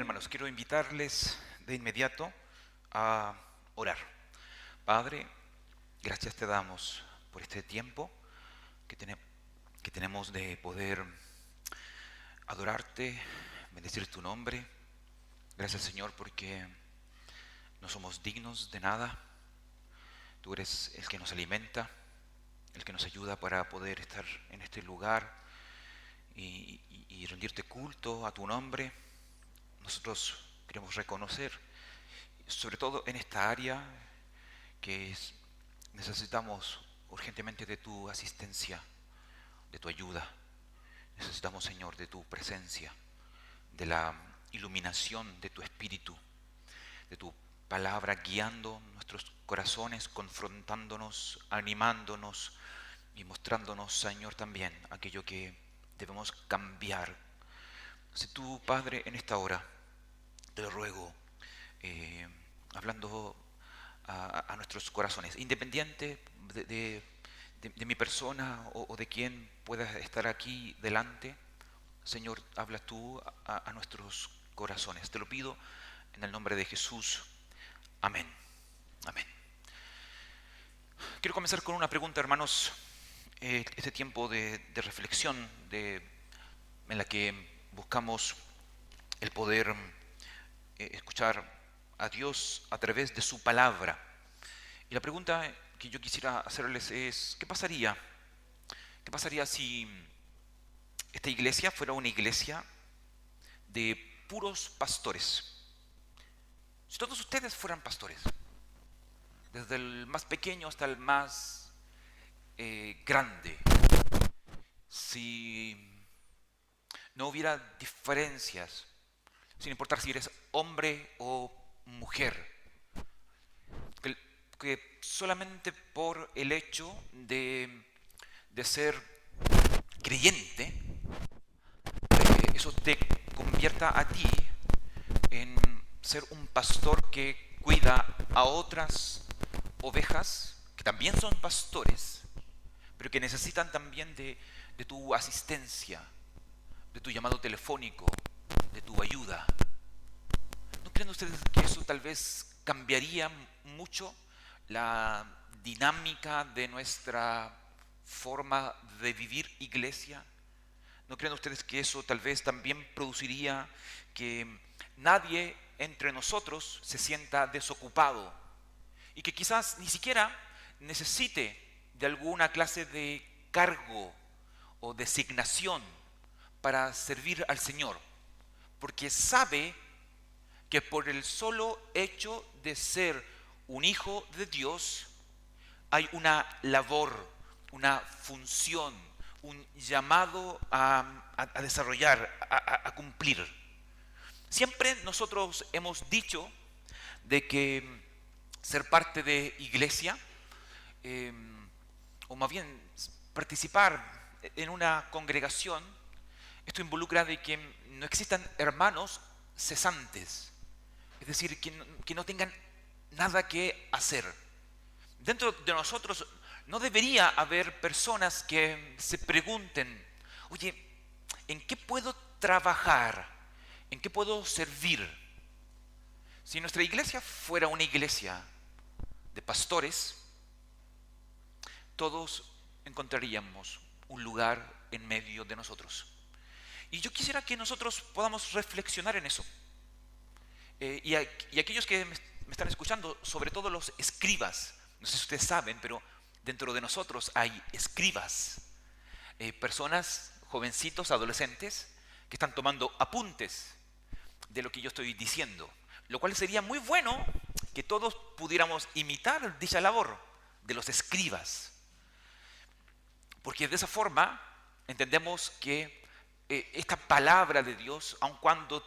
hermanos, quiero invitarles de inmediato a orar. Padre, gracias te damos por este tiempo que tenemos de poder adorarte, bendecir tu nombre. Gracias, Señor, porque no somos dignos de nada. Tú eres el que nos alimenta, el que nos ayuda para poder estar en este lugar y rendirte culto a tu nombre. Nosotros queremos reconocer, sobre todo en esta área, necesitamos urgentemente de tu asistencia, de tu ayuda. Necesitamos, Señor, de tu presencia, de la iluminación de tu Espíritu, de tu palabra guiando nuestros corazones, confrontándonos, animándonos y mostrándonos, Señor, también aquello que debemos cambiar. Si tú, Padre, en esta hora, te lo ruego, hablando a nuestros corazones, independiente de mi persona o de quien pueda estar aquí delante. Señor, habla tú a nuestros corazones. Te lo pido en el nombre de Jesús. Amén. Amén. Quiero comenzar con una pregunta, hermanos. Este tiempo de reflexión en la que buscamos el poder escuchar a Dios a través de su palabra. Y la pregunta que yo quisiera hacerles es, ¿qué pasaría? ¿Qué pasaría si esta iglesia fuera una iglesia de puros pastores? Si todos ustedes fueran pastores, desde el más pequeño hasta el más grande, si no hubiera diferencias, sin importar si eres hombre o mujer, que solamente por el hecho de ser creyente, eso te convierta a ti en ser un pastor que cuida a otras ovejas que también son pastores, pero que necesitan también de tu asistencia, de tu llamado telefónico, de tu ayuda. ¿No creen ustedes que eso tal vez cambiaría mucho la dinámica de nuestra forma de vivir iglesia? ¿No creen ustedes que eso tal vez también produciría que nadie entre nosotros se sienta desocupado y que quizás ni siquiera necesite de alguna clase de cargo o designación para servir al Señor, porque sabe que por el solo hecho de ser un hijo de Dios hay una labor, una función, un llamado a desarrollar, a cumplir? Siempre nosotros hemos dicho de que ser parte de iglesia, o más bien participar en una congregación, esto involucra de que no existan hermanos cesantes, es decir, que no tengan nada que hacer. Dentro de nosotros no debería haber personas que se pregunten, oye, ¿en qué puedo trabajar? ¿En qué puedo servir? Si nuestra iglesia fuera una iglesia de pastores, todos encontraríamos un lugar en medio de nosotros. Y yo quisiera que nosotros podamos reflexionar en eso. Y aquellos que me están escuchando, sobre todo los escribas, no sé si ustedes saben, pero dentro de nosotros hay escribas, personas, jovencitos, adolescentes, que están tomando apuntes de lo que yo estoy diciendo, lo cual sería muy bueno que todos pudiéramos imitar dicha labor de los escribas, porque de esa forma entendemos que esta palabra de Dios, aun cuando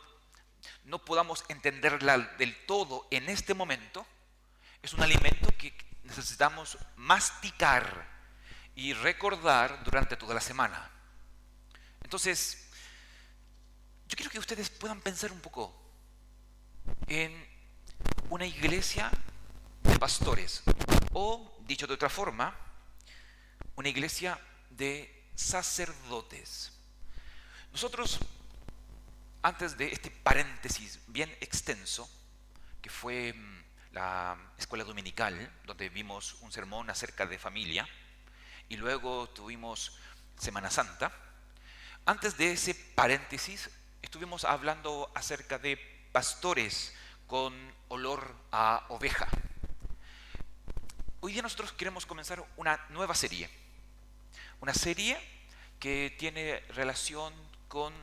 no podamos entenderla del todo en este momento, es un alimento que necesitamos masticar y recordar durante toda la semana. Entonces, yo quiero que ustedes puedan pensar un poco en una iglesia de pastores, o, dicho de otra forma, una iglesia de sacerdotes. Nosotros antes de este paréntesis bien extenso, que fue la escuela dominical, donde vimos un sermón acerca de familia, y luego tuvimos Semana Santa, antes de ese paréntesis estuvimos hablando acerca de pastores con olor a oveja. Hoy día nosotros queremos comenzar una nueva serie. Una serie que tiene relación con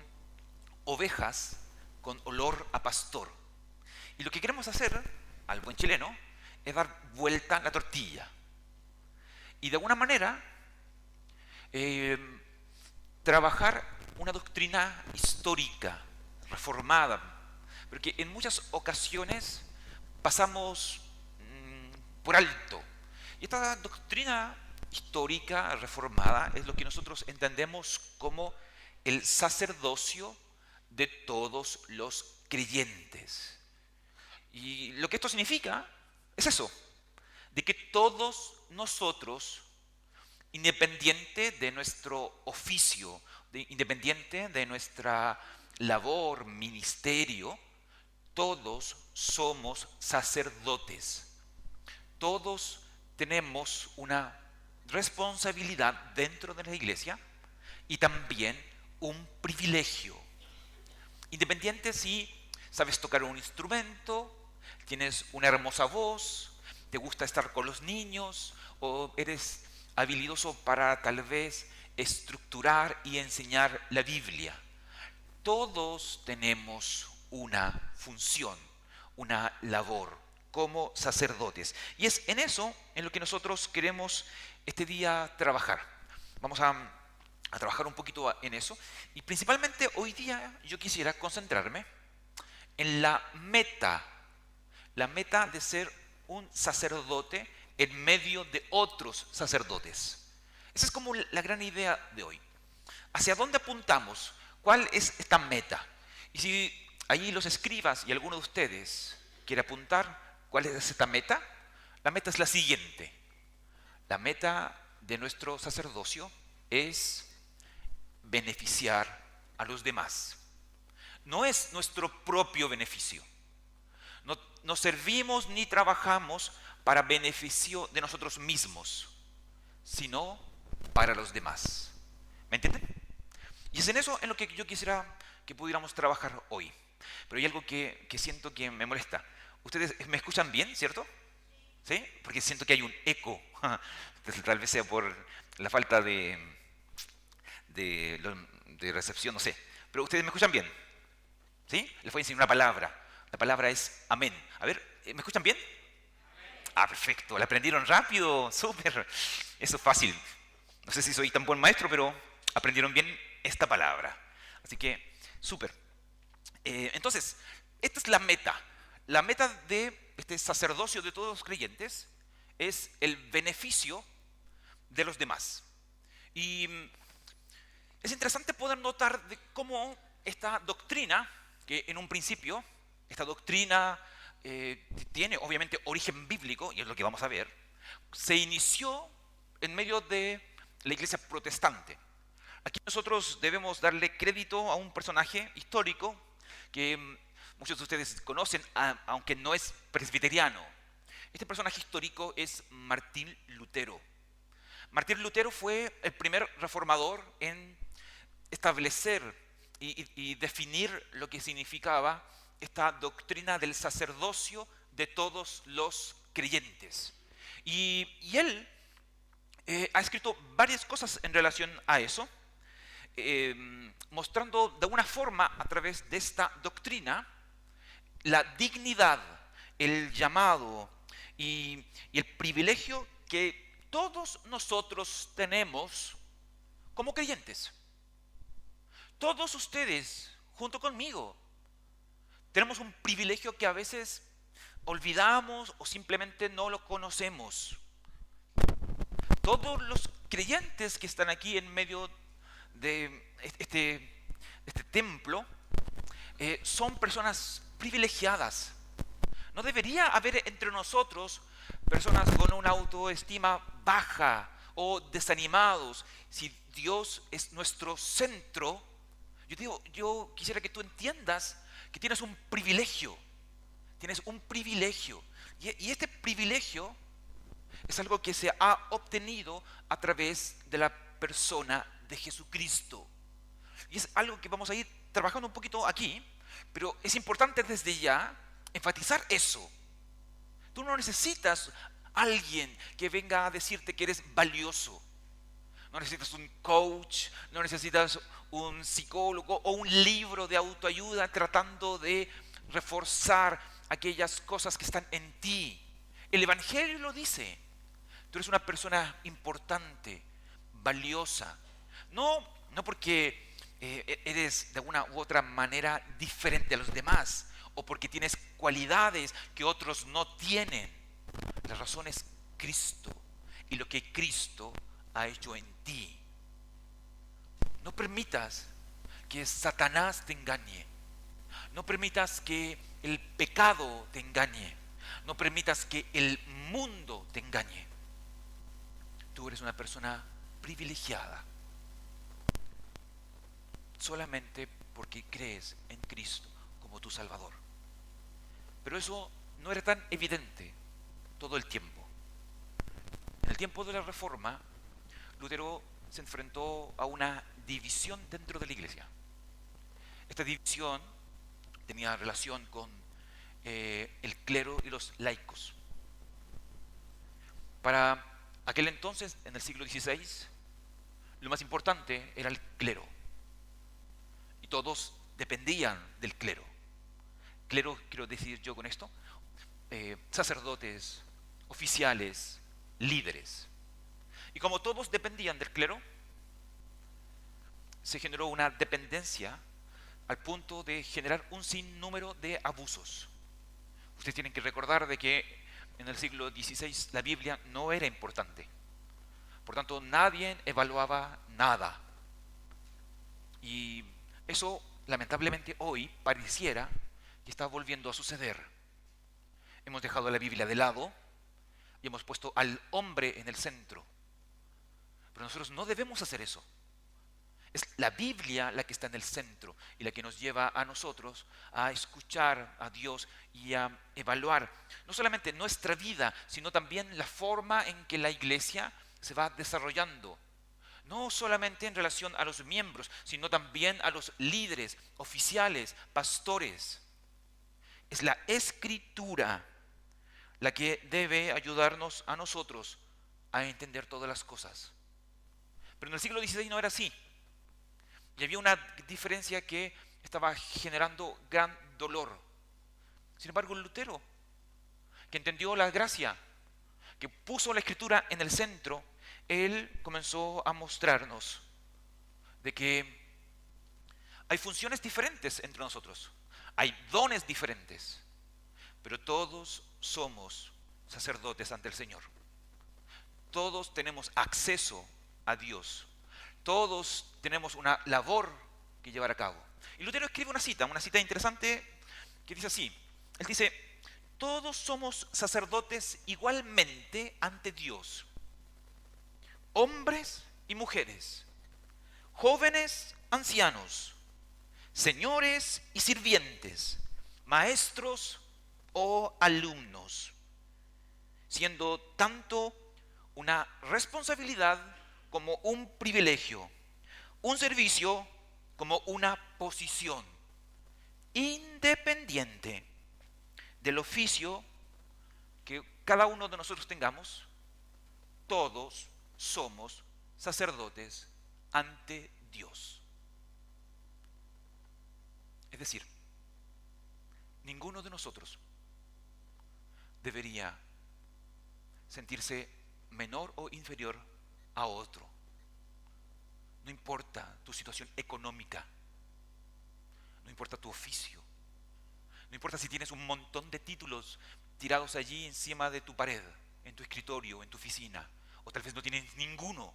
ovejas con olor a pastor. Y lo que queremos hacer, al buen chileno, es dar vuelta a la tortilla. Y de alguna manera, trabajar una doctrina histórica, reformada, porque en muchas ocasiones pasamos por alto. Y esta doctrina histórica, reformada, es lo que nosotros entendemos como el sacerdocio de todos los creyentes. Y lo que esto significa es eso, de que todos nosotros, independiente de nuestro oficio, independiente de nuestra labor, ministerio, todos somos sacerdotes. Todos tenemos una responsabilidad dentro de la iglesia y también un privilegio. Independiente si sabes tocar un instrumento, tienes una hermosa voz, te gusta estar con los niños o eres habilidoso para tal vez estructurar y enseñar la Biblia. Todos tenemos una función, una labor como sacerdotes. Y es en eso en lo que nosotros queremos este día trabajar. Vamos a trabajar un poquito en eso. Y principalmente hoy día yo quisiera concentrarme en la meta de ser un sacerdote en medio de otros sacerdotes. Esa es como la gran idea de hoy. ¿Hacia dónde apuntamos? ¿Cuál es esta meta? Y si allí los escribas y alguno de ustedes quiere apuntar cuál es esta meta, la meta es la siguiente. La meta de nuestro sacerdocio es beneficiar a los demás. No es nuestro propio beneficio. No servimos ni trabajamos para beneficio de nosotros mismos, sino para los demás. ¿Me entienden? Y es en eso en lo que yo quisiera que pudiéramos trabajar hoy. Pero hay algo que siento que me molesta. Ustedes me escuchan bien, ¿cierto? ¿Sí? Porque siento que hay un eco. Tal vez sea por la falta de recepción, no sé. Pero ustedes me escuchan bien. ¿Sí? Les voy a enseñar una palabra. La palabra es amén. A ver, ¿me escuchan bien? Ah, perfecto. La aprendieron rápido. Súper. Eso es fácil. No sé si soy tan buen maestro, pero aprendieron bien esta palabra. Así que, súper. Entonces, esta es la meta. La meta de este sacerdocio de todos los creyentes es el beneficio de los demás. Y es interesante poder notar de cómo esta doctrina, que en un principio, esta doctrina tiene obviamente origen bíblico, y es lo que vamos a ver, se inició en medio de la iglesia protestante. Aquí nosotros debemos darle crédito a un personaje histórico que muchos de ustedes conocen, aunque no es presbiteriano. Este personaje histórico es Martín Lutero. Martín Lutero fue el primer reformador en establecer y definir lo que significaba esta doctrina del sacerdocio de todos los creyentes. Y él ha escrito varias cosas en relación a eso, mostrando de alguna forma a través de esta doctrina la dignidad, el llamado y el privilegio que todos nosotros tenemos como creyentes. Todos ustedes, junto conmigo, tenemos un privilegio que a veces olvidamos o simplemente no lo conocemos. Todos los creyentes que están aquí en medio de este templo son personas privilegiadas. No debería haber entre nosotros personas con una autoestima baja o desanimados. Si Dios es nuestro centro, yo quisiera que tú entiendas que tienes un privilegio. Tienes un privilegio. Y este privilegio es algo que se ha obtenido a través de la persona de Jesucristo. Y es algo que vamos a ir trabajando un poquito aquí, pero es importante desde ya enfatizar eso. Tú no necesitas alguien que venga a decirte que eres valioso. No necesitas un coach, no necesitas un psicólogo o un libro de autoayuda tratando de reforzar aquellas cosas que están en ti. El Evangelio lo dice. Tú eres una persona importante, valiosa. No porque eres de una u otra manera diferente a los demás o porque tienes cualidades que otros no tienen. La razón es Cristo y lo que Cristo ha hecho en ti. No permitas que Satanás te engañe. No permitas que el pecado te engañe. No permitas que el mundo te engañe. Tú eres una persona privilegiada solamente porque crees en Cristo como tu Salvador. Pero eso no era tan evidente todo el tiempo. En el tiempo de la Reforma, Lutero se enfrentó a una división dentro de la iglesia. Esta división tenía relación con el clero y los laicos. Para aquel entonces, en el siglo XVI, lo más importante era el clero. Y todos dependían del clero. Clero, quiero decir yo con esto, sacerdotes, oficiales, líderes. Y como todos dependían del clero, se generó una dependencia al punto de generar un sinnúmero de abusos. Ustedes tienen que recordar de que en el siglo XVI la Biblia no era importante. Por tanto, nadie evaluaba nada. Y eso, lamentablemente, hoy pareciera que está volviendo a suceder. Hemos dejado la Biblia de lado y hemos puesto al hombre en el centro. Pero nosotros no debemos hacer eso. Es la Biblia la que está en el centro y la que nos lleva a nosotros a escuchar a Dios y a evaluar no solamente nuestra vida, sino también la forma en que la iglesia se va desarrollando. No solamente en relación a los miembros, sino también a los líderes, oficiales, pastores. Es la Escritura la que debe ayudarnos a nosotros a entender todas las cosas. Pero en el siglo XVI no era así. Y había una diferencia que estaba generando gran dolor. Sin embargo, Lutero, que entendió la gracia, que puso la Escritura en el centro, él comenzó a mostrarnos de que hay funciones diferentes entre nosotros, hay dones diferentes, pero todos somos sacerdotes ante el Señor. Todos tenemos acceso a Dios. Todos tenemos una labor que llevar a cabo. Y Lutero escribe una cita interesante que dice así. Él dice, todos somos sacerdotes igualmente ante Dios. Hombres y mujeres, jóvenes, ancianos, señores y sirvientes, maestros o alumnos, siendo tanto una responsabilidad como un privilegio, un servicio como una posición, independiente del oficio que cada uno de nosotros tengamos. Todos somos sacerdotes ante Dios. Es decir, ninguno de nosotros debería sentirse menor o inferior a otro. No importa tu situación económica, no importa tu oficio, no importa si tienes un montón de títulos tirados allí encima de tu pared, en tu escritorio, en tu oficina, o tal vez no tienes ninguno.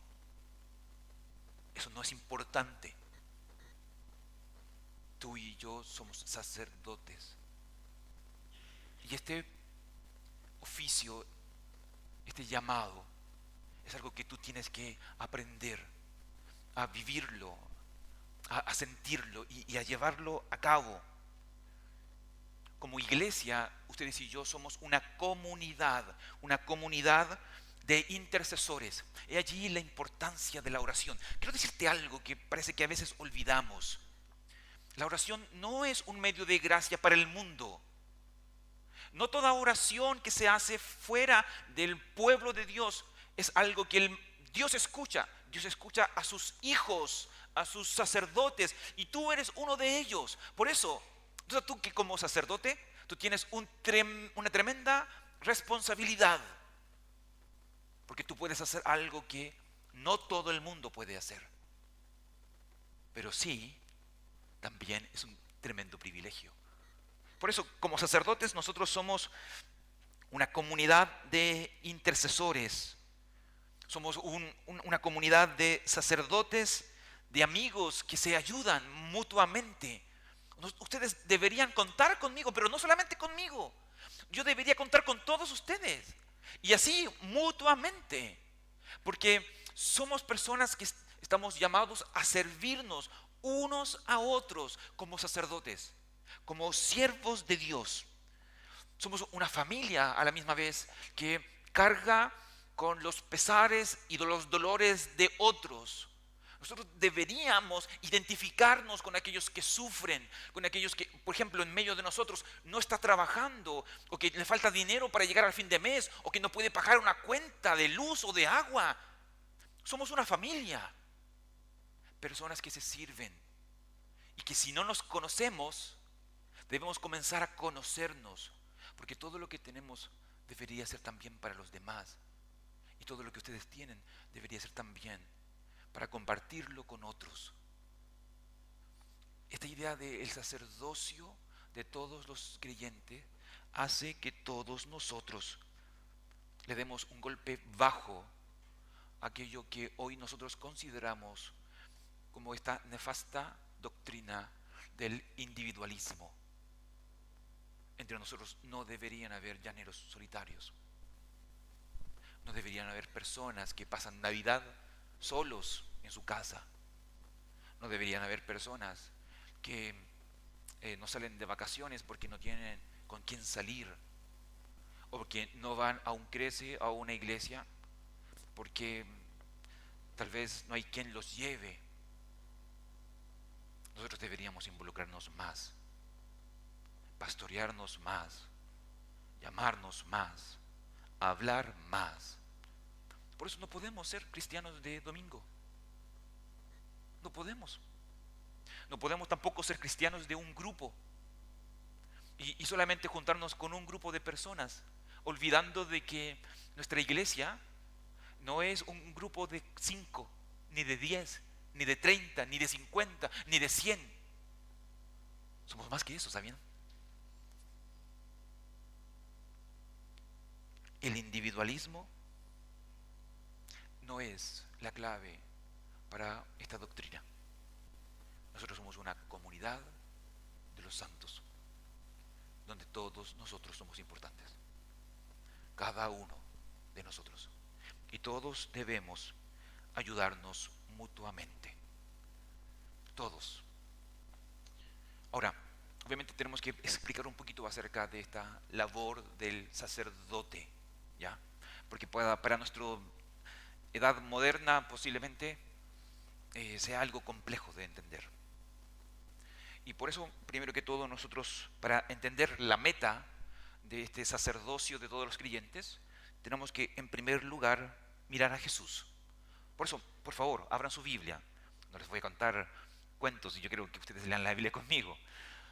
Eso no es importante. Tú y yo somos sacerdotes. Y este oficio, este llamado, es algo que tú tienes que aprender a vivirlo, a sentirlo y a llevarlo a cabo. Como iglesia, ustedes y yo somos una comunidad de intercesores. He allí la importancia de la oración. Quiero decirte algo que parece que a veces olvidamos. La oración no es un medio de gracia para el mundo. No toda oración que se hace fuera del pueblo de Dios es algo que Dios escucha. Dios escucha a sus hijos, a sus sacerdotes, y tú eres uno de ellos. Por eso, entonces tú que como sacerdote, tú tienes una tremenda responsabilidad, porque tú puedes hacer algo que no todo el mundo puede hacer. Pero sí, también es un tremendo privilegio. Por eso, como sacerdotes, nosotros somos una comunidad de intercesores. Somos una comunidad de sacerdotes, de amigos que se ayudan mutuamente. Ustedes deberían contar conmigo, pero no solamente conmigo. Yo debería contar con todos ustedes. Y así mutuamente. Porque somos personas que estamos llamados a servirnos unos a otros como sacerdotes, como siervos de Dios. Somos una familia a la misma vez que carga con los pesares y los dolores de otros. Nosotros deberíamos identificarnos con aquellos que sufren, con aquellos que, por ejemplo, en medio de nosotros no está trabajando, o que le falta dinero para llegar al fin de mes, o que no puede pagar una cuenta de luz o de agua. Somos una familia, personas que se sirven, y que si no nos conocemos, debemos comenzar a conocernos, porque todo lo que tenemos debería ser también para los demás. Y todo lo que ustedes tienen debería ser también para compartirlo con otros. Esta idea del sacerdocio de todos los creyentes hace que todos nosotros le demos un golpe bajo a aquello que hoy nosotros consideramos como esta nefasta doctrina del individualismo. Entre nosotros no deberían haber llaneros solitarios. No deberían haber personas que pasan Navidad solos en su casa. No deberían haber personas que no salen de vacaciones porque no tienen con quién salir. O porque no van a un crece, a una iglesia, porque tal vez no hay quien los lleve. Nosotros deberíamos involucrarnos más, pastorearnos más, llamarnos más, hablar más. Por eso no podemos ser cristianos de domingo. No podemos. No podemos tampoco ser cristianos de un grupo y solamente juntarnos con un grupo de personas, olvidando de que nuestra iglesia no es un grupo de 5, ni de 10, ni de 30, ni de 50, ni de 100. Somos más que eso, ¿sabían? El individualismo no es la clave para esta doctrina. Nosotros somos una comunidad de los santos, donde todos nosotros somos importantes, cada uno de nosotros, y todos debemos ayudarnos mutuamente, todos. Ahora, obviamente tenemos que explicar un poquito acerca de esta labor del sacerdote, ¿ya? Porque para nuestra edad moderna posiblemente sea algo complejo de entender. Y por eso, primero que todo, nosotros, para entender la meta de este sacerdocio de todos los creyentes, tenemos que, en primer lugar, mirar a Jesús. Por eso, por favor, abran su Biblia. No les voy a contar cuentos y yo quiero que ustedes lean la Biblia conmigo.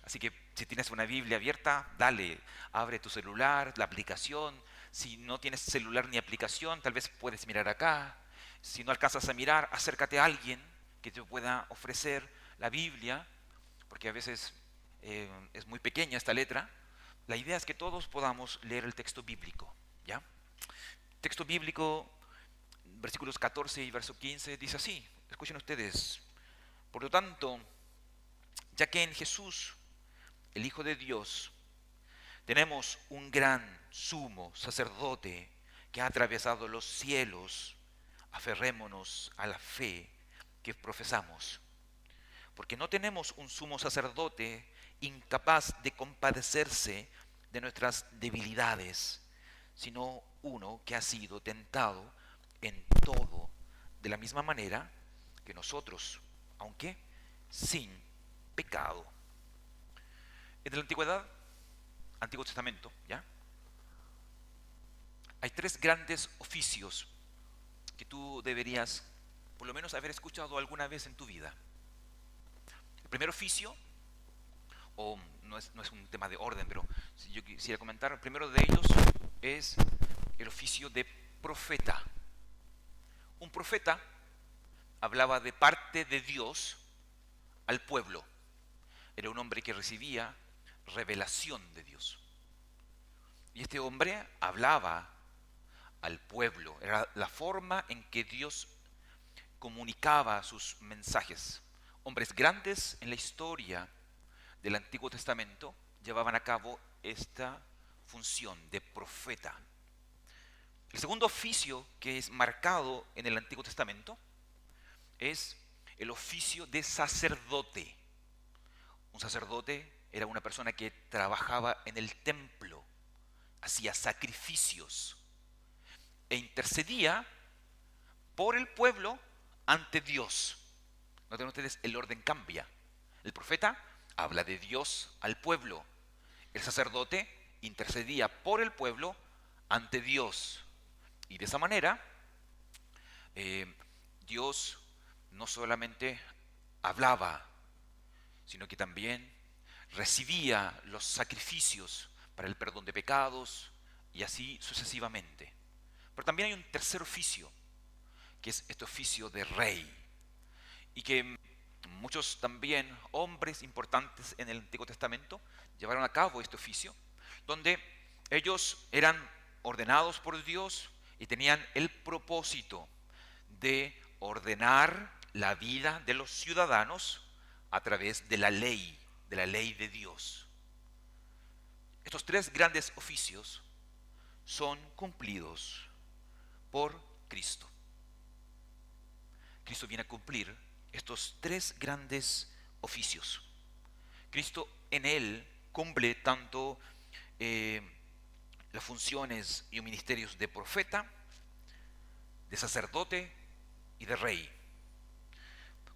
Así que si tienes una Biblia abierta, dale, abre tu celular, la aplicación. Si no tienes celular ni aplicación, tal vez puedes mirar acá. Si no alcanzas a mirar, acércate a alguien que te pueda ofrecer la Biblia, porque a veces es muy pequeña esta letra. La idea es que todos podamos leer el texto bíblico, ¿ya? Texto bíblico, versículos 14 y verso 15, dice así, escuchen ustedes. Por lo tanto, ya que en Jesús, el Hijo de Dios, tenemos un gran sumo sacerdote que ha atravesado los cielos, aferrémonos a la fe que profesamos. porque no tenemos un sumo sacerdote incapaz de compadecerse de nuestras debilidades, sino uno que ha sido tentado en todo de la misma manera que nosotros, aunque sin pecado. En la antigüedad, Antiguo Testamento, ¿ya? Hay tres grandes oficios que tú deberías por lo menos haber escuchado alguna vez en tu vida. El primer oficio, o no es un tema de orden, pero si yo quisiera comentar, el primero de ellos es el oficio de profeta. Un profeta hablaba de parte de Dios al pueblo. Era un hombre que recibía revelación de Dios. Y este hombre hablaba al pueblo. Era la forma en que Dios comunicaba sus mensajes. Hombres grandes en la historia del Antiguo Testamento llevaban a cabo esta función de profeta. El segundo oficio que es marcado en el Antiguo Testamento es el oficio de sacerdote. Un sacerdote era una persona que trabajaba en el templo, hacía sacrificios e intercedía por el pueblo ante Dios. Noten ustedes, el orden cambia. El profeta habla de Dios al pueblo. El sacerdote intercedía por el pueblo ante Dios. Y de esa manera, Dios no solamente hablaba, sino que también recibía los sacrificios para el perdón de pecados y así sucesivamente. Pero también hay un tercer oficio, que es este oficio de rey, y que muchos también hombres importantes en el Antiguo Testamento llevaron a cabo este oficio, donde ellos eran ordenados por Dios y tenían el propósito de ordenar la vida de los ciudadanos a través de la ley de Dios. Estos tres grandes oficios son cumplidos por Cristo. Cristo viene a cumplir estos tres grandes oficios. Cristo en él cumple tanto las funciones y ministerios de profeta, de sacerdote y de rey.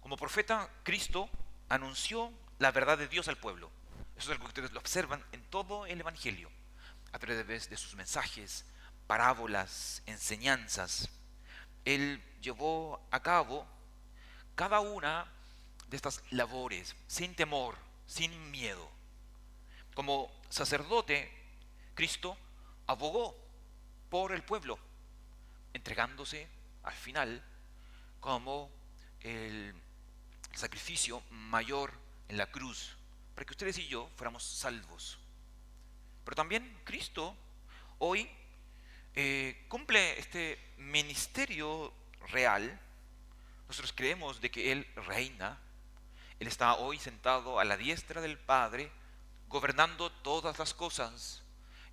Como profeta, Cristo anunció la verdad de Dios al pueblo. Eso es algo que ustedes lo observan en todo el Evangelio, a través de sus mensajes, parábolas, enseñanzas. Él llevó a cabo cada una de estas labores sin temor, sin miedo. Como sacerdote, Cristo abogó por el pueblo, entregándose al final como el sacrificio mayor en la cruz, para que ustedes y yo fuéramos salvos. Pero también Cristo hoy cumple este ministerio real. Nosotros creemos de que Él reina. Él está hoy sentado a la diestra del Padre, gobernando todas las cosas.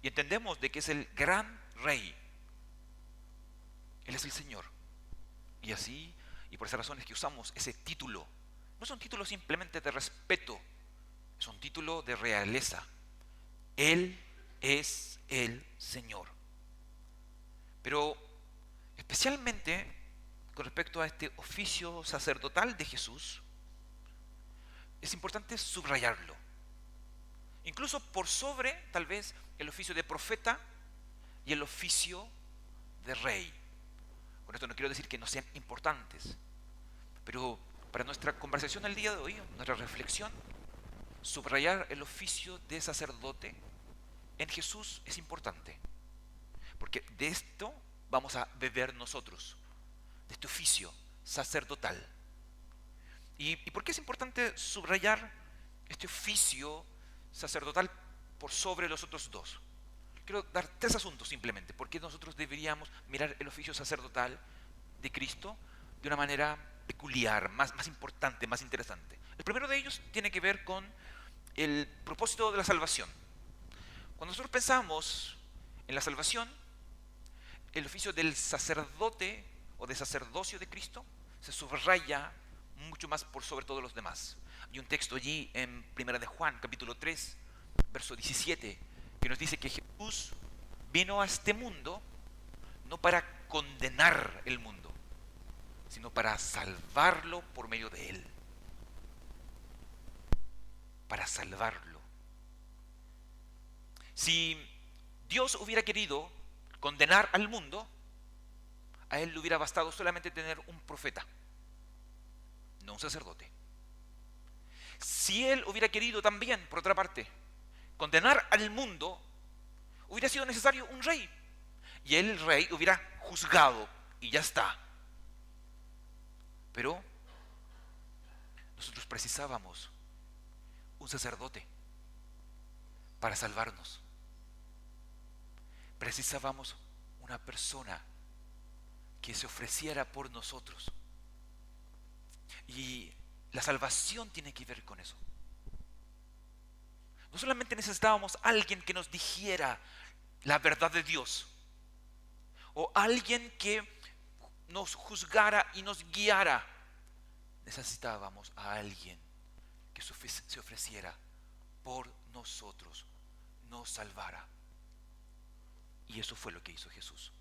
Y entendemos de que es el gran Rey. Él es el Señor. Y así, y por esas razones que usamos ese título. No es un título simplemente de respeto, es un título de realeza. Él es el Señor. Pero especialmente con respecto a este oficio sacerdotal de Jesús, es importante subrayarlo. Incluso por sobre, tal vez, el oficio de profeta y el oficio de rey. Con esto no quiero decir que no sean importantes, pero para nuestra conversación el día de hoy, nuestra reflexión, subrayar el oficio de sacerdote en Jesús es importante. Porque de esto vamos a beber nosotros, de este oficio sacerdotal. ¿Y por qué es importante subrayar este oficio sacerdotal por sobre los otros dos? Quiero dar tres asuntos simplemente. ¿Por qué nosotros deberíamos mirar el oficio sacerdotal de Cristo de una manera peculiar, más importante, más interesante? El primero de ellos tiene que ver con el propósito de la salvación. Cuando nosotros pensamos en la salvación, el oficio del sacerdote o de sacerdocio de Cristo se subraya mucho más por sobre todos los demás. Hay un texto allí en Primera de Juan, capítulo 3, verso 17, que nos dice que Jesús vino a este mundo no para condenar el mundo, sino para salvarlo por medio de él. Para salvarlo. Si Dios hubiera querido condenar al mundo, a él le hubiera bastado solamente tener un profeta, no un sacerdote. Si él hubiera querido también, por otra parte, condenar al mundo, hubiera sido necesario un rey. Y el rey hubiera juzgado y ya está. Pero nosotros precisábamos un sacerdote para salvarnos. Precisábamos una persona que se ofreciera por nosotros. Y la salvación tiene que ver con eso. No solamente necesitábamos alguien que nos dijera la verdad de Dios, o alguien que nos juzgara y nos guiara. Necesitábamos a alguien que se ofreciera por nosotros, nos salvara. Y eso fue lo que hizo Jesús.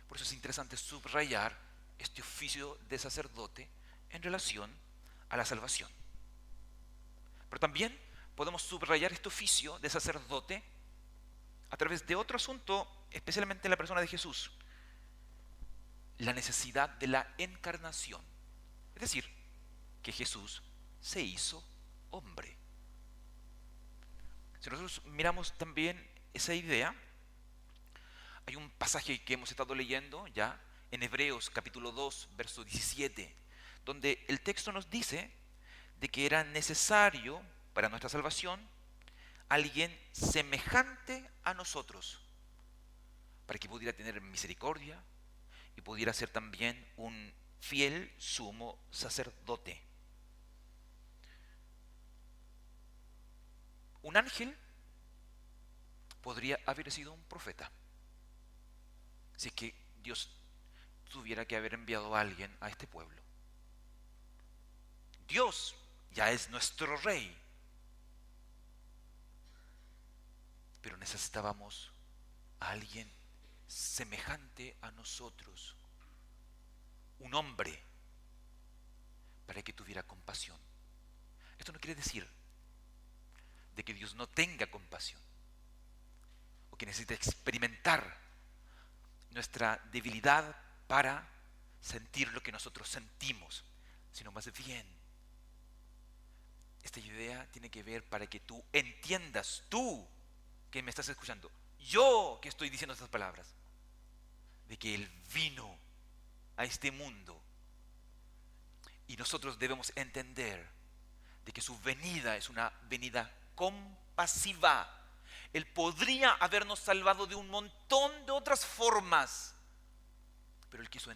Por eso es interesante subrayar este oficio de sacerdote en relación a la salvación. Pero también podemos subrayar este oficio de sacerdote a través de otro asunto, especialmente en la persona de Jesús: la necesidad de la encarnación. Es decir, que Jesús se hizo hombre. Si nosotros miramos también esa idea, hay un pasaje que hemos estado leyendo ya en Hebreos capítulo 2, verso 17, donde el texto nos dice de que era necesario para nuestra salvación alguien semejante a nosotros, para que pudiera tener misericordia y pudiera ser también un fiel sumo sacerdote. Un ángel podría haber sido un profeta, si es que Dios tuviera que haber enviado a alguien a este pueblo. Dios ya es nuestro rey, pero necesitábamos a alguien semejante a nosotros, un hombre, para que tuviera compasión. Esto no quiere decir de que Dios no tenga compasión o que necesite experimentar nuestra debilidad para sentir lo que nosotros sentimos, sino más bien esta idea tiene que ver para que tú entiendas, tú que me estás escuchando, yo que estoy diciendo estas palabras, de que Él vino a este mundo y nosotros debemos entender de que su venida es una venida compasiva. Él podría habernos salvado de un montón de otras formas, pero Él quiso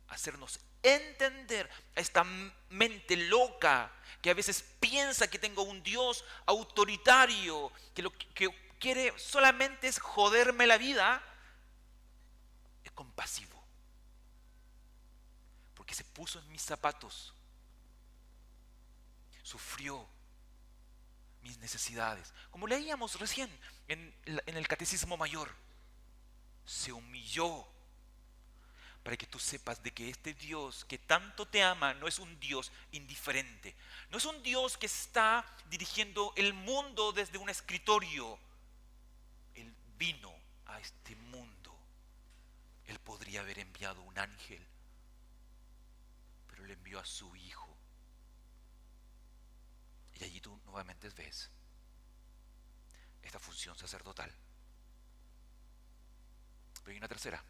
hacernos entender a esta mente loca que a veces piensa que tengo un Dios autoritario, que lo que quiere solamente es joderme la vida. Es compasivo, porque se puso en mis zapatos, sufrió mis necesidades, como leíamos recién en el Catecismo Mayor. Se humilló para que tú sepas de que este Dios que tanto te ama no es un Dios indiferente, no es un Dios que está dirigiendo el mundo desde un escritorio. Él vino a este mundo. Él podría haber enviado un ángel, pero le envió a su Hijo. Y allí tú nuevamente ves esta función sacerdotal. Pero hay una tercera,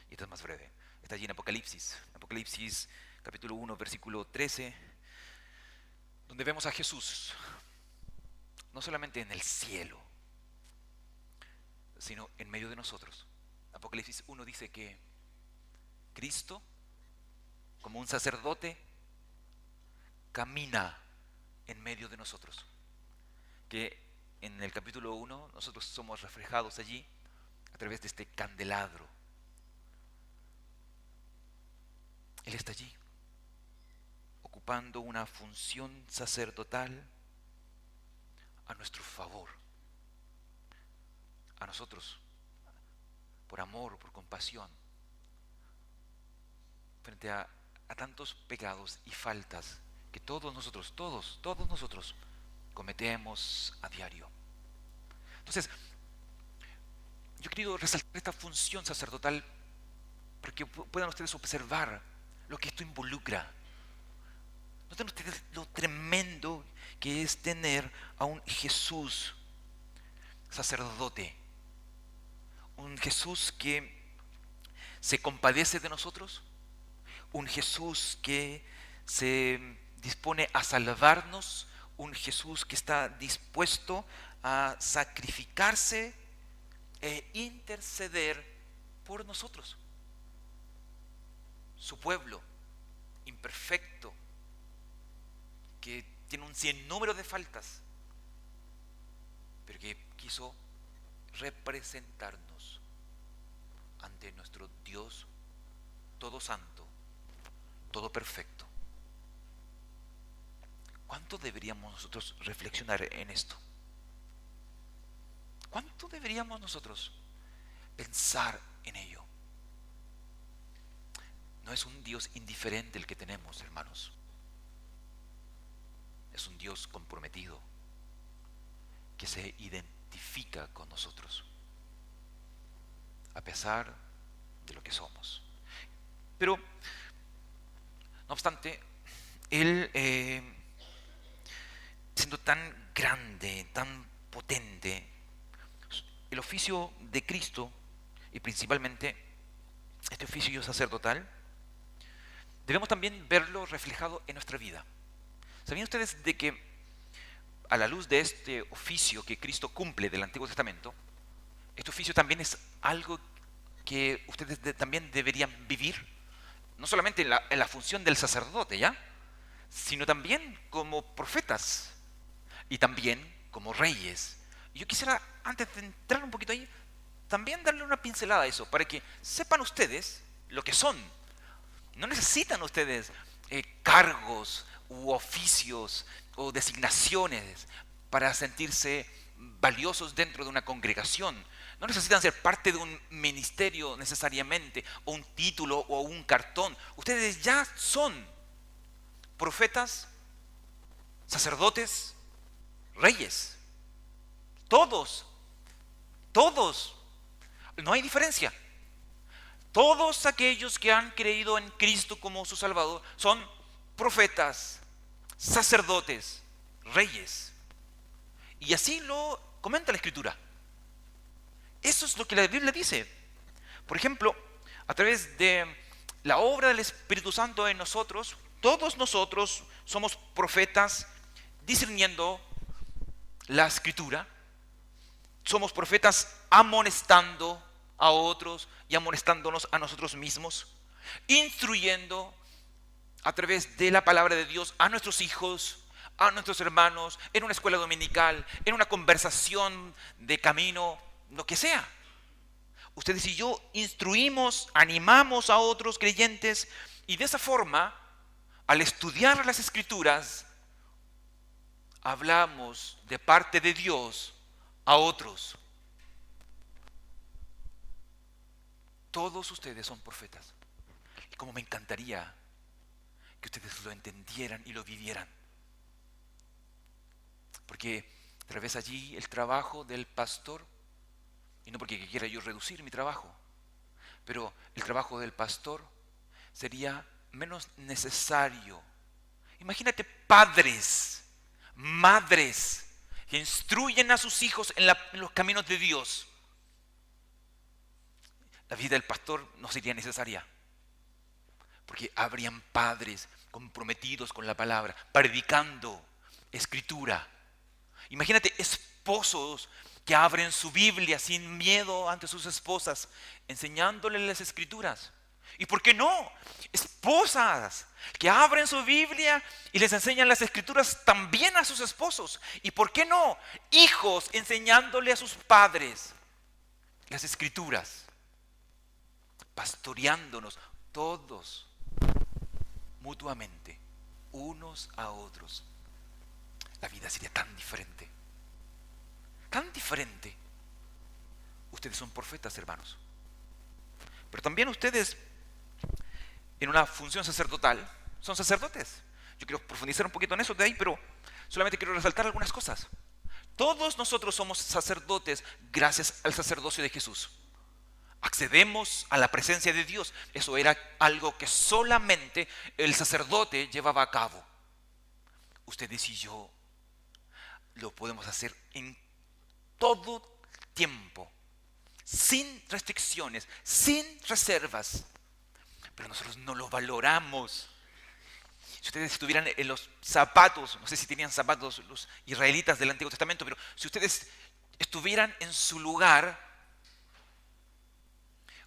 y esta es más breve. Está allí en Apocalipsis capítulo 1, versículo 13, donde vemos a Jesús no solamente en el cielo, sino en medio de nosotros. Apocalipsis 1 dice que Cristo, como un sacerdote, camina en medio de nosotros. Que en el capítulo 1 nosotros somos reflejados allí a través de este candelabro. Él está allí. ocupando una función sacerdotal a nuestro favor, a nosotros, por amor, por compasión, frente a tantos pecados y faltas que todos nosotros cometemos a diario. Entonces, yo he querido resaltar esta función sacerdotal para que puedan ustedes observar lo que esto involucra. Noten ustedes lo tremendo que es tener a un Jesús sacerdote, un Jesús que se compadece de nosotros, un Jesús que se dispone a salvarnos, un Jesús que está dispuesto a sacrificarse e interceder por nosotros. Su pueblo imperfecto, que tiene un sinnúmero de faltas, pero que quiso representarnos ante nuestro Dios todo santo, todo perfecto. ¿Cuánto deberíamos nosotros reflexionar en esto? ¿Cuánto deberíamos nosotros pensar en ello? No es un Dios indiferente el que tenemos, hermanos. Es un Dios comprometido, que se identifica con nosotros, a pesar de lo que somos. Pero, no obstante, Él, siendo tan grande, tan potente, el oficio de Cristo, y principalmente este oficio sacerdotal, debemos también verlo reflejado en nuestra vida. ¿Sabían ustedes de que a la luz de este oficio que Cristo cumple del Antiguo Testamento, este oficio también es algo que ustedes también deberían vivir? No solamente en la función del sacerdote, ¿ya?, sino también como profetas y también como reyes. Y yo quisiera, antes de entrar un poquito ahí, también darle una pincelada a eso, para que sepan ustedes lo que son. No necesitan ustedes cargos u oficios o designaciones para sentirse valiosos dentro de una congregación. No necesitan ser parte de un ministerio necesariamente, o un título o un cartón. Ustedes ya son profetas, sacerdotes, reyes. Todos. No hay diferencia. Todos aquellos que han creído en Cristo como su Salvador son profetas, sacerdotes, reyes. Y así lo comenta la Escritura. Eso es lo que la Biblia dice. Por ejemplo, a través de la obra del Espíritu Santo en nosotros, todos nosotros somos profetas discerniendo la Escritura. Somos profetas amonestando a otros y amonestándonos a nosotros mismos, instruyendo a través de la palabra de Dios a nuestros hijos, a nuestros hermanos, en una escuela dominical, en una conversación de camino, lo que sea. Ustedes y yo instruimos, animamos a otros creyentes, y de esa forma, al estudiar las Escrituras, hablamos de parte de Dios a otros. Todos ustedes son profetas. Y como me encantaría que ustedes lo entendieran y lo vivieran. Porque a través allí el trabajo del pastor, y no porque quiera yo reducir mi trabajo, pero el trabajo del pastor sería menos necesario. Imagínate padres, madres, que instruyen a sus hijos en los caminos de Dios. La vida del pastor no sería necesaria, porque habrían padres comprometidos con la palabra, predicando Escritura. Imagínate esposos que abren su Biblia sin miedo ante sus esposas, enseñándoles las Escrituras. ¿Y por qué no? Esposas que abren su Biblia y les enseñan las Escrituras también a sus esposos. ¿Y por qué no? Hijos enseñándole a sus padres las Escrituras, pastoreándonos todos mutuamente, unos a otros, la vida sería tan diferente. Tan diferente. Ustedes son profetas, hermanos. Pero también ustedes, en una función sacerdotal, son sacerdotes. Yo quiero profundizar un poquito en eso de ahí, pero solamente quiero resaltar algunas cosas. Todos nosotros somos sacerdotes gracias al sacerdocio de Jesús. Accedemos a la presencia de Dios. Eso era algo que solamente el sacerdote llevaba a cabo. Ustedes y yo lo podemos hacer en todo tiempo, sin restricciones, sin reservas. Pero nosotros no lo valoramos. Si ustedes estuvieran en los zapatos, no sé si tenían zapatos los israelitas del Antiguo Testamento, pero si ustedes estuvieran en su lugar,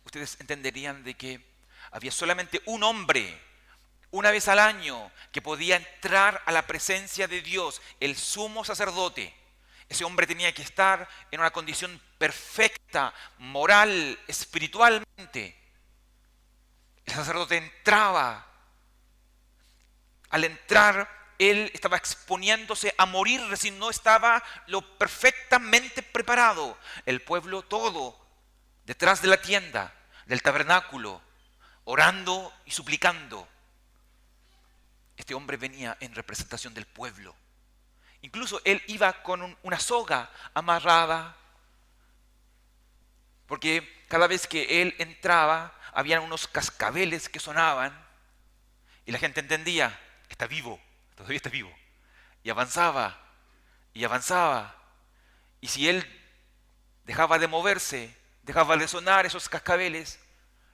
ustedes entenderían de que había solamente un hombre, una vez al año, que podía entrar a la presencia de Dios, el sumo sacerdote. Ese hombre tenía que estar en una condición perfecta, moral, espiritualmente. El sacerdote entraba. Al entrar, él estaba exponiéndose a morir si no estaba lo perfectamente preparado. El pueblo todo, detrás de la tienda, del tabernáculo, orando y suplicando. Este hombre venía en representación del pueblo. Incluso él iba con una soga amarrada, porque cada vez que él entraba, habían unos cascabeles que sonaban, y la gente entendía, está vivo, todavía está vivo. Y avanzaba, y avanzaba. Y si él dejaba de moverse, dejaba de sonar esos cascabeles,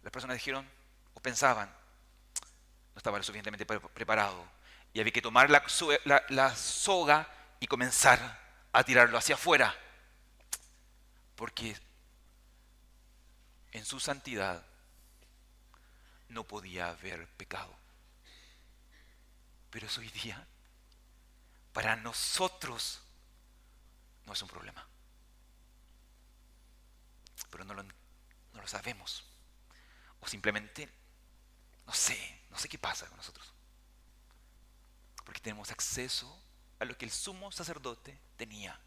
las personas dijeron, o pensaban, no estaba lo suficientemente preparado. Y había que tomar la soga y comenzar a tirarlo hacia afuera. Porque en su santidad no podía haber pecado. Pero eso hoy día, para nosotros, no es un problema. Pero no lo sabemos. O simplemente, no sé qué pasa con nosotros. Porque tenemos acceso a lo que el sumo sacerdote tenía.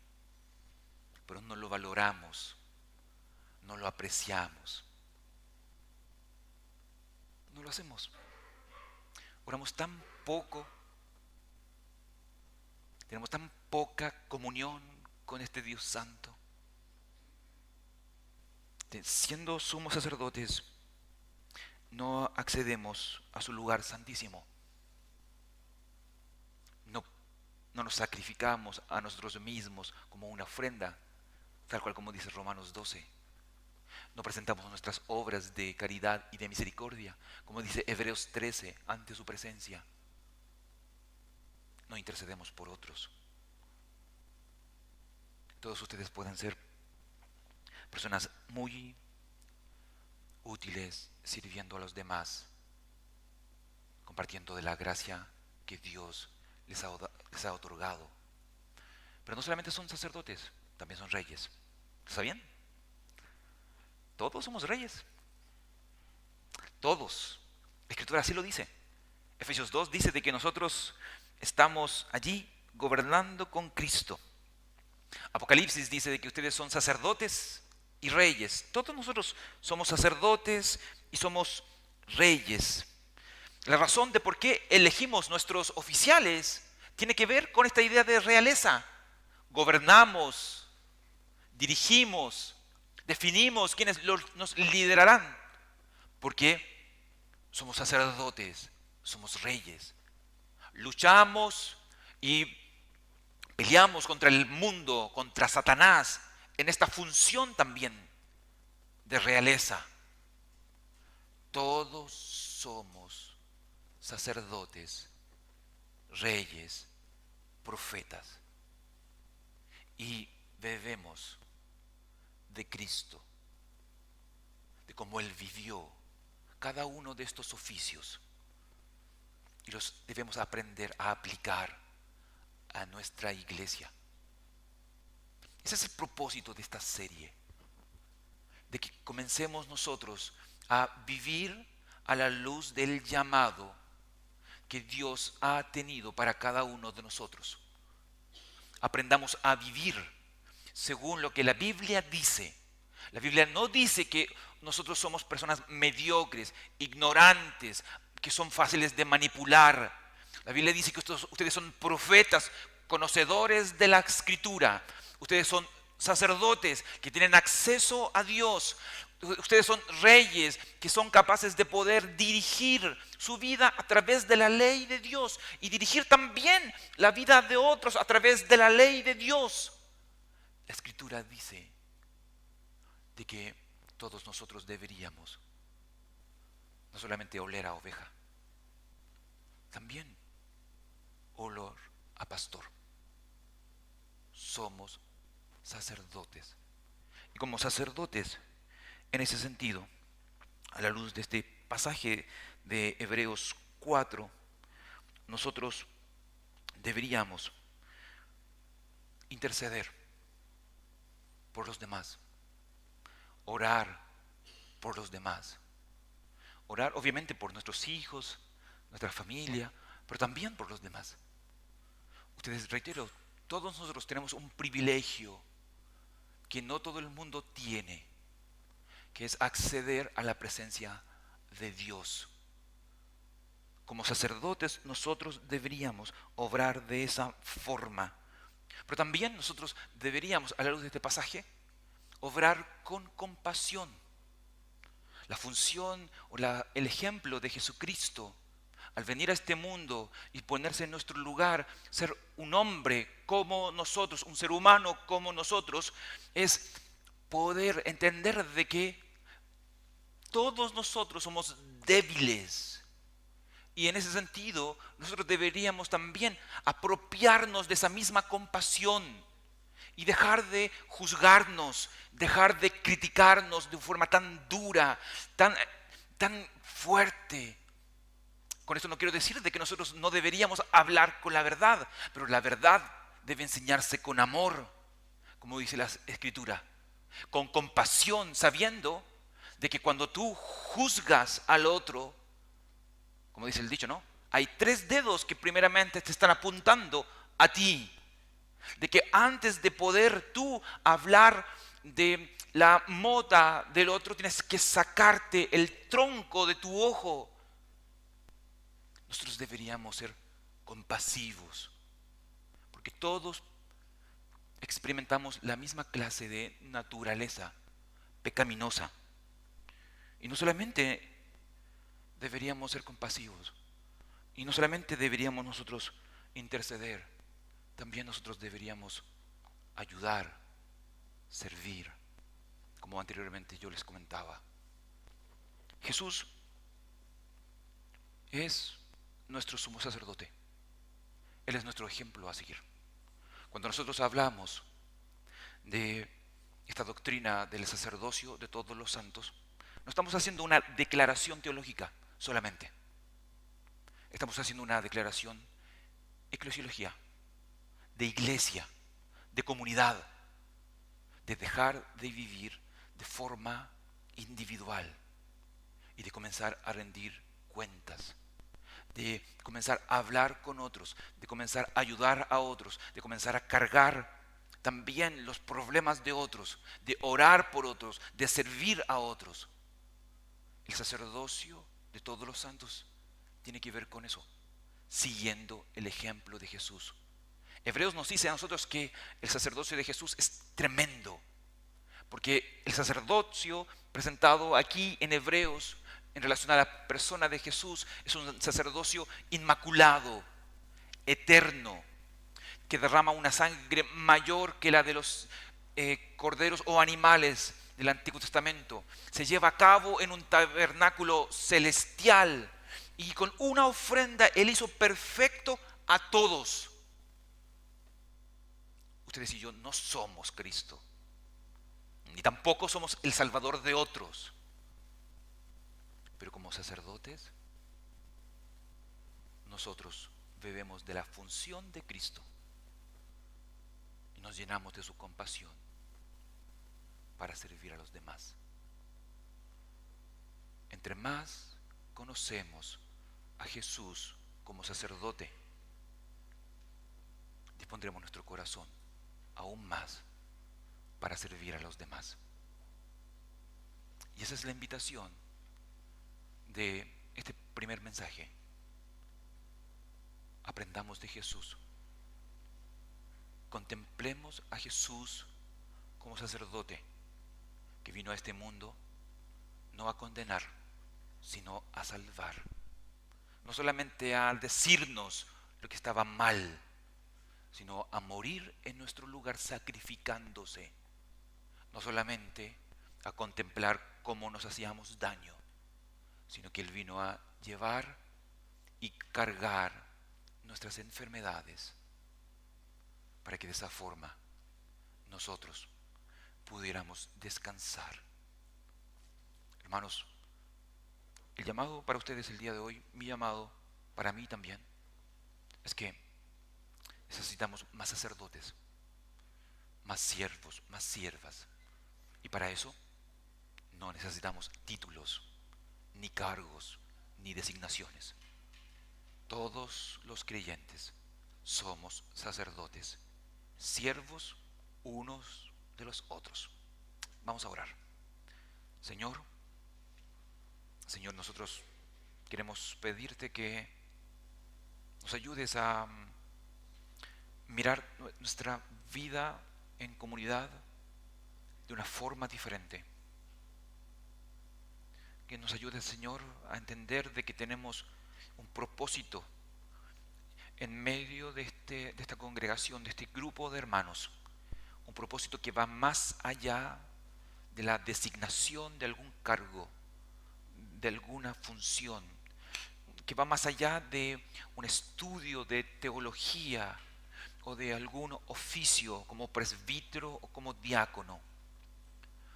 Pero no lo valoramos, no lo apreciamos. No lo hacemos. Oramos tan poco. Tenemos tan poca comunión con este Dios santo. Siendo sumos sacerdotes, no accedemos a su lugar santísimo. No nos sacrificamos a nosotros mismos como una ofrenda, tal cual como dice Romanos 12. No presentamos nuestras obras de caridad y de misericordia, como dice Hebreos 13, ante su presencia. No intercedemos por otros. Todos ustedes pueden ser personas muy útiles sirviendo a los demás, compartiendo de la gracia que Dios les ha otorgado. Pero no solamente son sacerdotes, también son reyes. ¿Sabían? Todos somos reyes. Todos. La Escritura así lo dice. Efesios 2 dice de que nosotros estamos allí gobernando con Cristo. Apocalipsis dice de que ustedes son sacerdotes y reyes. Todos nosotros somos sacerdotes y somos reyes. La razón de por qué elegimos nuestros oficiales tiene que ver con esta idea de realeza. Gobernamos, dirigimos, definimos quiénes nos liderarán. Porque somos sacerdotes, somos reyes. Luchamos y peleamos contra el mundo, contra Satanás, en esta función también de realeza. Todos somos sacerdotes, reyes, profetas. Y bebemos de Cristo, de cómo Él vivió cada uno de estos oficios. Y los debemos aprender a aplicar a nuestra iglesia. Ese es el propósito de esta serie, de que comencemos nosotros a vivir a la luz del llamado que Dios ha tenido para cada uno de nosotros. Aprendamos a vivir según lo que la Biblia dice. La Biblia no dice que nosotros somos personas mediocres, ignorantes, que son fáciles de manipular. La Biblia dice que ustedes son profetas, conocedores de la Escritura. Ustedes son sacerdotes que tienen acceso a Dios. Ustedes son reyes que son capaces de poder dirigir su vida a través de la ley de Dios y dirigir también la vida de otros a través de la ley de Dios. La Escritura dice de que todos nosotros deberíamos no solamente oler a oveja, también olor a pastor. Somos sacerdotes. Y como sacerdotes, en ese sentido, a la luz de este pasaje de Hebreos 4, nosotros deberíamos interceder por los demás, orar por los demás, orar obviamente por nuestros hijos, nuestra familia, pero también por los demás. Ustedes, reitero, todos nosotros tenemos un privilegio que no todo el mundo tiene, que es acceder a la presencia de Dios. Como sacerdotes nosotros deberíamos obrar de esa forma. Pero también nosotros deberíamos, a la luz de este pasaje, obrar con compasión. La función o el ejemplo de Jesucristo al venir a este mundo y ponerse en nuestro lugar, ser un hombre como nosotros, un ser humano como nosotros, es poder entender de que todos nosotros somos débiles. Y en ese sentido, nosotros deberíamos también apropiarnos de esa misma compasión y dejar de juzgarnos, dejar de criticarnos de forma tan dura, tan fuerte. Con esto no quiero decir de que nosotros no deberíamos hablar con la verdad, pero la verdad debe enseñarse con amor, como dice la Escritura, con compasión, sabiendo de que cuando tú juzgas al otro, como dice el dicho, ¿no? Hay 3 dedos que primeramente te están apuntando a ti. De que antes de poder tú hablar de la mota del otro, tienes que sacarte el tronco de tu ojo. Nosotros deberíamos ser compasivos, porque todos experimentamos la misma clase de naturaleza pecaminosa. Y no solamente deberíamos ser compasivos, y no solamente deberíamos nosotros interceder, también nosotros deberíamos ayudar, servir, como anteriormente yo les comentaba. Jesús es nuestro sumo sacerdote. Él es nuestro ejemplo a seguir. Cuando nosotros hablamos de esta doctrina del sacerdocio de todos los santos, no estamos haciendo una declaración teológica solamente. Estamos haciendo una declaración eclesiología, de iglesia, de comunidad, de dejar de vivir de forma individual y de comenzar a rendir cuentas, de comenzar a hablar con otros, de comenzar a ayudar a otros, de comenzar a cargar también los problemas de otros, de orar por otros, de servir a otros. El sacerdocio de todos los santos tiene que ver con eso, siguiendo el ejemplo de Jesús. Hebreos nos dice a nosotros que el sacerdocio de Jesús es tremendo, porque el sacerdocio presentado aquí en Hebreos en relación a la persona de Jesús es un sacerdocio inmaculado, eterno, que derrama una sangre mayor que la de los corderos o animales del Antiguo Testamento. Se lleva a cabo en un tabernáculo celestial y con una ofrenda Él hizo perfecto a todos. Ustedes y yo no somos Cristo, ni tampoco somos el Salvador de otros. Pero como sacerdotes, nosotros bebemos de la función de Cristo y nos llenamos de su compasión para servir a los demás. Entre más conocemos a Jesús como sacerdote, dispondremos nuestro corazón aún más para servir a los demás. Y esa es la invitación de este primer mensaje. Aprendamos de Jesús. Contemplemos a Jesús como sacerdote que vino a este mundo no a condenar, sino a salvar. No solamente a decirnos lo que estaba mal, sino a morir en nuestro lugar sacrificándose. No solamente a contemplar cómo nos hacíamos daño, sino que Él vino a llevar y cargar nuestras enfermedades para que de esa forma nosotros pudiéramos descansar. Hermanos, el llamado para ustedes el día de hoy, mi llamado para mí también, es que necesitamos más sacerdotes, más siervos, más siervas. Y para eso no necesitamos títulos, ni cargos, ni designaciones. Todos los creyentes somos sacerdotes, siervos unos de los otros. Vamos a orar. Señor, nosotros queremos pedirte que nos ayudes a mirar nuestra vida en comunidad de una forma diferente. Que nos ayudes, Señor, a entender de que tenemos un propósito en medio de esta congregación, de este grupo de hermanos. Un propósito que va más allá de la designación de algún cargo, de alguna función, que va más allá de un estudio de teología o de algún oficio como presbítero o como diácono.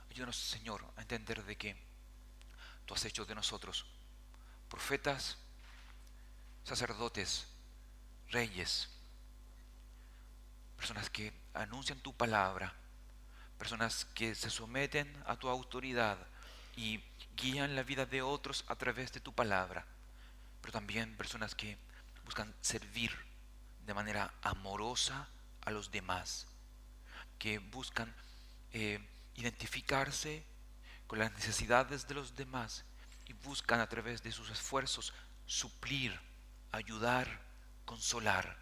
Ayúdanos, Señor, a entender de que tú has hecho de nosotros profetas, sacerdotes, reyes, personas que anuncian tu palabra, personas que se someten a tu autoridad y guían la vida de otros a través de tu palabra, pero también personas que buscan servir de manera amorosa a los demás, que buscan identificarse con las necesidades de los demás y buscan a través de sus esfuerzos suplir, ayudar, consolar.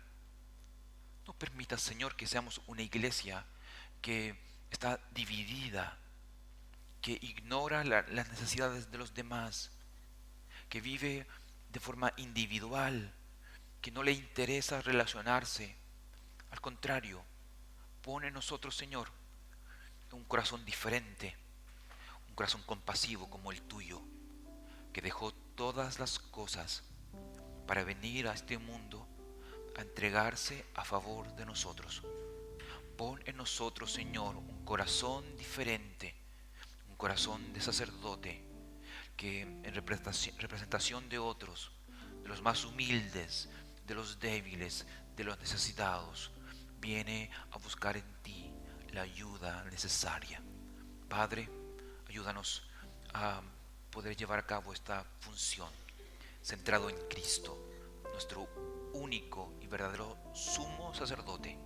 No permitas, Señor, que seamos una iglesia que está dividida, que ignora las necesidades de los demás, que vive de forma individual, que no le interesa relacionarse. Al contrario, pone en nosotros, Señor, un corazón diferente, un corazón compasivo como el tuyo, que dejó todas las cosas para venir a este mundo a entregarse a favor de nosotros. Pon en nosotros, Señor, un corazón diferente, un corazón de sacerdote, que en representación de otros, de los más humildes, de los débiles, de los necesitados, viene a buscar en ti la ayuda necesaria. Padre, ayúdanos a poder llevar a cabo esta función centrado en Cristo, nuestro único y verdadero sumo sacerdote,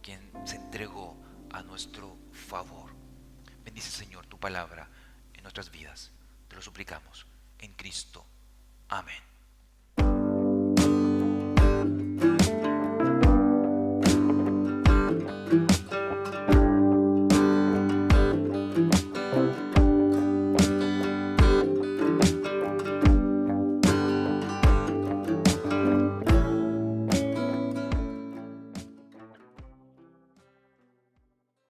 quien se entregó a nuestro favor. Bendice, Señor, tu palabra en nuestras vidas. Te lo suplicamos en Cristo. Amén.